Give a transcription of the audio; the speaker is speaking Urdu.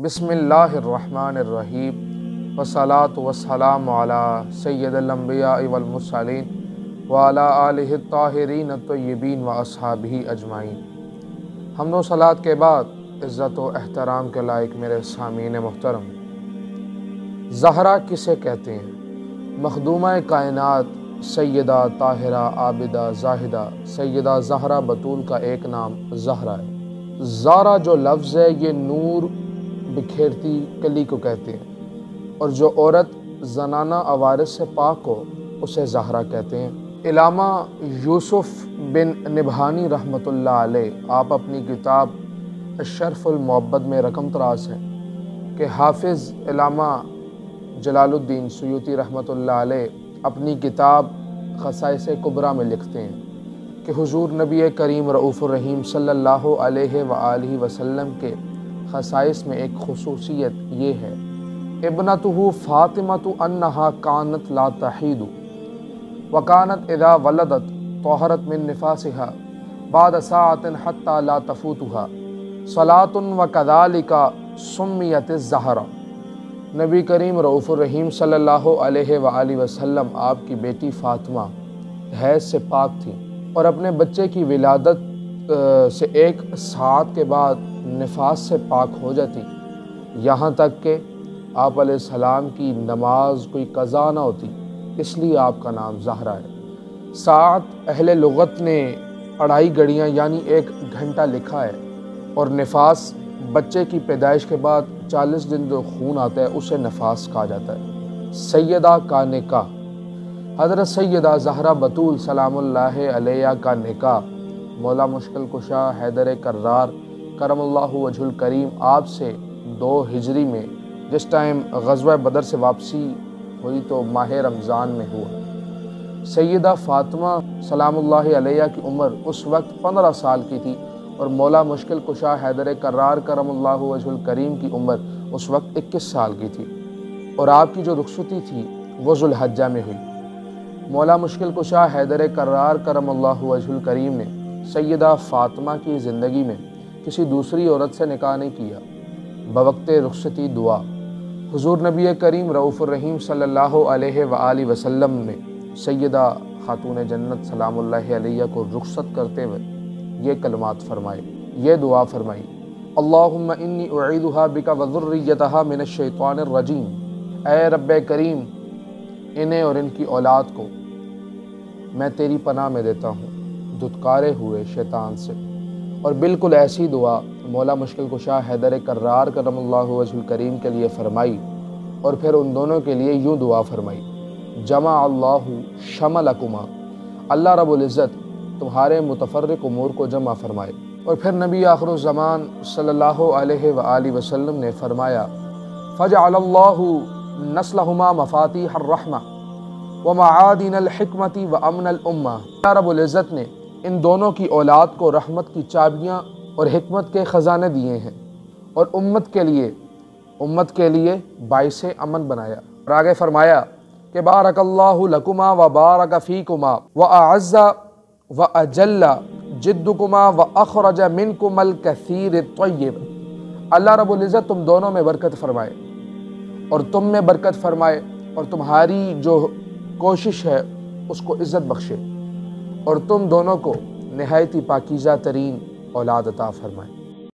بسم اللہ الرحمن الرحیم والصلاة والسلام علی سید الانبیاء والمرسلین وعلی آلہ الطاہرین الطیبین واصحابہ اجمعین۔ حمد و صلاۃ کے بعد عزت و احترام کے لائق میرے سامعین محترم، زہرا کسے کہتے ہیں؟ مخدومہ کائنات سیدہ طاہرہ عابدہ زاہدہ سیدہ زہرا بطول کا ایک نام زہرا ہے۔ زہرا جو لفظ ہے یہ نور بکھیرتی کلی کو کہتے ہیں، اور جو عورت زنانہ عوارض سے پاک ہو اسے زہرا کہتے ہیں۔ علامہ یوسف بن نبہانی رحمۃ اللہ علیہ آپ اپنی کتاب الشرف المعبد میں رقم تراز ہیں کہ حافظ علامہ جلال الدین سیوطی رحمۃ اللہ علیہ اپنی کتاب خصائص کبریٰ میں لکھتے ہیں کہ حضور نبی کریم رؤوف الرحیم صلی اللہ علیہ وآلہ وسلم کے خصائص میں ایک خصوصیت یہ ہے، ابنتہ فاطمۃ انہا کانت لا تحید وکانت اذا ولدت طہرت من نفاسہا بعد ساعۃ حتی لا تفوتہا صلاۃ وکذالک سمیت الزہرا۔ نبی کریم رؤوف الرحیم صلی اللہ علیہ وآلہ وسلم آپ کی بیٹی فاطمہ حیض سے پاک تھی اور اپنے بچے کی ولادت سے ایک ساعت کے بعد نفاس سے پاک ہو جاتی، یہاں تک کہ آپ علیہ السلام کی نماز کوئی قضا نہ ہوتی، اس لیے آپ کا نام زہرا ہے۔ ساعت اہل لغت نے 2.5 گھڑیاں یعنی 1 گھنٹہ لکھا ہے، اور نفاس بچے کی پیدائش کے بعد 40 دن جو خون آتا ہے اسے نفاس کہا جاتا ہے۔ سیدہ کا نکاح، حضرت سیدہ زہرا بطول سلام اللہ علیہ کا نکاح مولا مشکل کشا حیدر کرار کرم اللہ وجہ الکریم آپ سے 2 ہجری میں جس ٹائم غزوہ بدر سے واپسی ہوئی تو ماہ رمضان میں ہوا۔ سیدہ فاطمہ سلام اللہ علیہ کی عمر اس وقت 15 سال کی تھی، اور مولا مشکل کشا حیدر کرار کرم اللہ وجہ الکریم کی عمر اس وقت 21 سال کی تھی، اور آپ کی جو رخصتی تھی وہ ذوالحجہ میں ہوئی۔ مولا مشکل کشا حیدر کرار کرم اللہ وجہ الکریم نے سیدہ فاطمہ کی زندگی میں کسی دوسری عورت سے نکاح نہیں کیا۔ بوقت رخصتی دعا حضور نبی کریم رؤوف الرحیم صلی اللہ علیہ وآلہ وسلم نے سیدہ خاتون جنت سلام اللہ علیہ کو رخصت کرتے ہوئے یہ کلمات فرمائے، یہ دعا فرمائی، اللہم انی اعیدھا بک وذریتہا من الشیطان الرجیم۔ اے رب کریم، انہیں اور ان کی اولاد کو میں تیری پناہ میں دیتا ہوں دھتکارے ہوئے شیطان سے۔ اور بالکل ایسی دعا مولا مشکل کشا حیدر کرار کرم اللہ وجہ الکریم کے لیے فرمائی، اور پھر ان دونوں کے لیے یوں دعا فرمائی، جمع اللہ شملکما، اللہ رب العزت تمہارے متفرق امور کو جمع فرمائے۔ اور پھر نبی آخر الزمان صلی اللہ علیہ وآلہ وسلم نے فرمایا، فجعل اللہ نسلہما مفاتیح الرحمہ ومعادن الحکمت وامن الامہ۔ اللہ رب العزت نے ان دونوں کی اولاد کو رحمت کی چابیاں اور حکمت کے خزانے دیے ہیں، اور امت کے لیے باعث امن بنایا۔ اور آگے فرمایا کہ بارک اللہ لکما وبارک فیکما واعز واجل جدکما واخرج منکما الکثیر الطیب۔ اللہ رب العزت تم دونوں میں برکت فرمائے، اور تم میں برکت فرمائے، اور تمہاری جو کوشش ہے اس کو عزت بخشے، اور تم دونوں کو نہایت ہی پاکیزہ ترین اولاد عطا فرمائے۔